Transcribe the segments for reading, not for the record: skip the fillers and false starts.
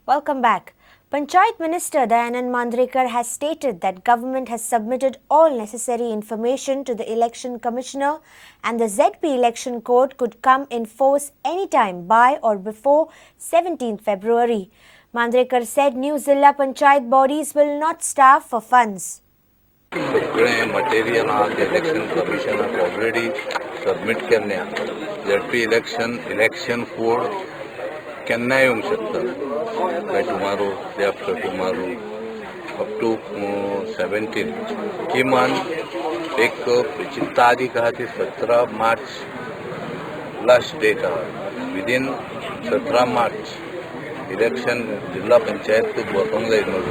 Welcome back. Panchayat Minister Dayanand Mandrekar has stated that government has submitted all necessary information to the Election Commissioner and the ZP Election Code could come in force anytime by or before 17th February. Mandrekar said new Zilla Panchayat bodies will not starve for funds. सगळे material आज election कमिशनाक already submit केल्लें ZP election code केन्नाय येवंक शकता by tomorrow day after tomorrow up to 17 किमान एक जी तारीख आहा ती 17 मार्च लास्ट डेट आहा विदीन 17 मार्च इलेक्शन जिल्हा पंचायत वचोंक जाय न्हू.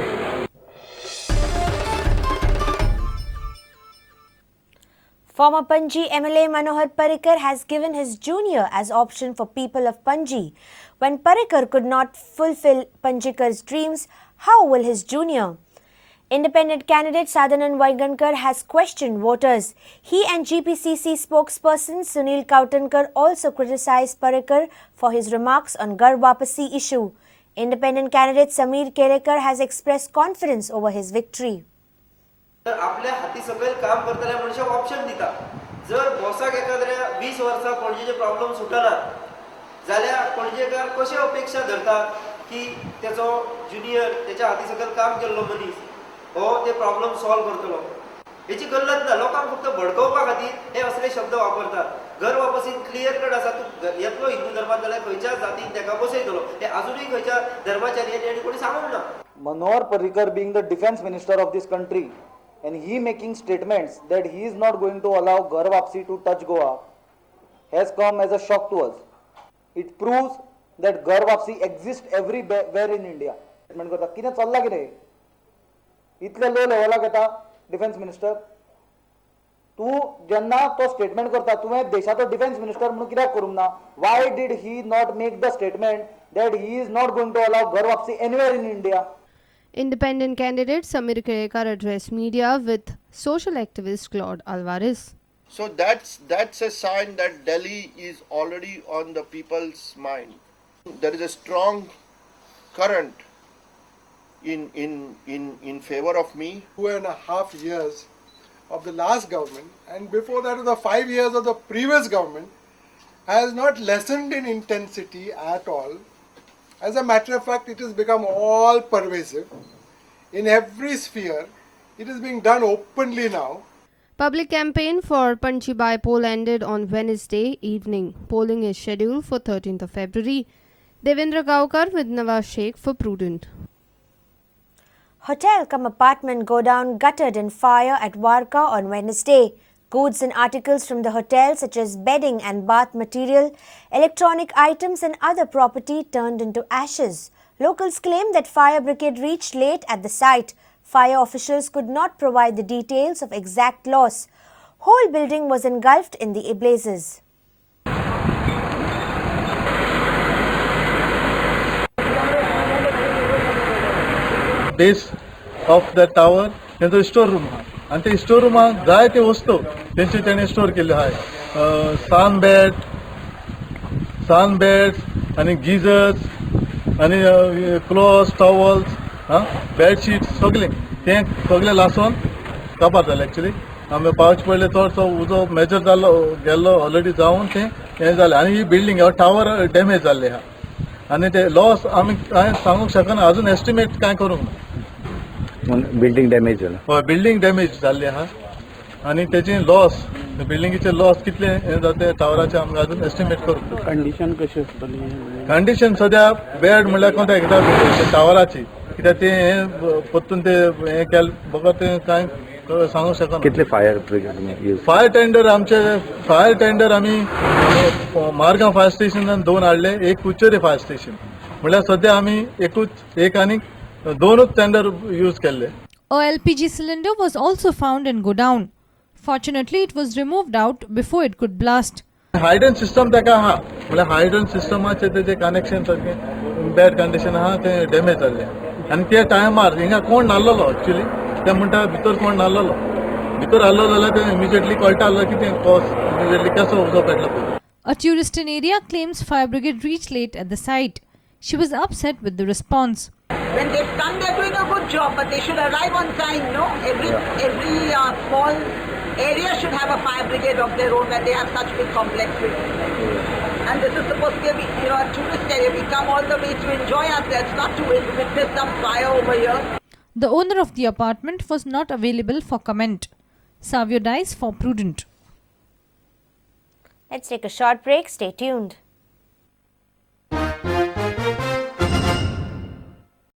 Former Panji MLA Manohar Parrikar has given his junior as option for people of Panji. When Parrikar could not fulfill Panjikar's dreams, how will his junior? Independent candidate Sadhanand Vaigankar has questioned voters. He and GPCC spokesperson Sunil Kautankar also criticized Parrikar for his remarks on Ghar Wapasi issue. Independent candidate Sameer Kelekar has expressed confidence over his victory. आपल्या हाती सकयल काम करतल्या मनशाक option दिता. जर बॉसाक एखाद्या 20 वर्सां पणजेचे problem सुटना जाल्यार पणजेकार कशे अपेक्षा धरता की त्याचो ज्युनियर त्याच्या हाती सकयल काम केल्लो मनीस हो ते प्रॉब्लेम सॉल्व करतलो. हेची गल्लत ना. लोकांक फक्त भडकवपा खातीर हे असले शब्द वापरतात. घर वापसीन क्लियर कट आसा. तूं येतलो हिंदू धर्मांत जाल्यार खंयच्या जातीन तेका बसयतलो. हे अजुनूय खंयच्या धर्माचार्यांनी आनी कोणी सांगूंक ना. Manohar Parrikar being the defense minister of this country and he making statements that he is not going to allow Ghar Wapsi to touch Goa has come as a shock to us. It proves that Ghar Wapsi exists everywhere in India. Statement करता कितें चल्ला कितें इतले लो लेवलाक येता defence minister. तूं जेन्ना तो statement करता तुवें देशाचो डिफेन्स मिनिस्टर म्हणून कित्याक करूंक ना? Why did he not make the statement that he is not going to allow Ghar Wapsi anywhere in India? Independent candidate Sameer Kelekar addressed media with social activist Claude Alvarez. So that's a sign that Delhi is already on the people's mind. There is a strong current in favor of me. 2.5 years of the last government and before that the 5 years of the previous government has not lessened in intensity at all. As a matter of fact, it has become all pervasive. In every sphere, it is being done openly now. Public campaign for Panchi by-poll ended on Wednesday evening. Polling is scheduled for 13th of February. Devendra Gaukar with Nawaz Sheikh for Prudent. Hotel cum apartment go down gutted in fire at Warka on Wednesday. Goods and articles from the hotel such as bedding and bath material, electronic items and other property turned into ashes. Locals claim that fire brigade reached late at the site. Fire officials could not provide the details of exact loss. Whole building was engulfed in the blazes. Base of the tower is the store room. आणि ते store रुमाक जाय ते वस्तू तेणे store केल्ल्यो आहाय. सन beds आनी गिजर्स आनी क्लॉथ्स टॉवल्स बेडशीट सगळे लासून काबार जाले. एक्चुली आमी पावच पडले चडसो उजो मेजर जाल्लो गेल्लो ऑलरेडी जावन तें हें जालें आनी ही बिल्डींग टावर डॅमेज जाल्ले आहा. आनी ते लॉस आमी कांय सांगूंक शकना. अजून एस्टिमेट कांय करूंक ना. बिल्डिंग डॅमेज जाला. हय बिल्डींग डॅमेज जाल्ली आहा आनी तेचे लॉस बिल्डिंगेचे लॉस कितले हें जाता टावराचे आमकां अजून एस्टिमेट करूंक. कंडिशन कशी आसतली? कंडिशन सद्या बॅड म्हणल्यार कोणता एकदा टावराची कित्याक ते हें परतून ते हें केलें बघा ते कांय सांगूंक शकना. कितले फायर ब्रिगेड फायर टेंडर आमी मारगांव फायर स्टेशनान 2 हाडले. एक कुचेरी फायर स्टेशन म्हणल्यार सद्या आमी एक आनी 2 टेंडर यूज केल्ले. A LPG cylinder was also found in godown. Fortunately, it was removed out before it could blast. Hydrant system ताका आहा म्हणल्यार हायड्रंट सिस्टमाचे तेजे कनेक्शन सारकें बॅड कंडिशन आहा ते डॅमेज जाल्ले आनी त्या टायमार हिंगा कोण नासलोलो. एक्चुली ते म्हणटा भितर कोण नासलोलो. भितर आहलो जाल्यार ते इमिजिएटली कळटालो की ते कॉज इमिजिएटली कसो उजो पेटलो. A tourist in area claims fire brigade reached late at the site. She was upset with the response. When they've come, they're doing a good job, but they should arrive on time, no? Every small area should have a fire brigade of their own when they have such big complexes. And this is supposed to be a tourist area. We come all the way to enjoy ourselves, not to witness some fire over here. The owner of the apartment was not available for comment. Savio Dice for Prudent. Let's take a short break. Stay tuned.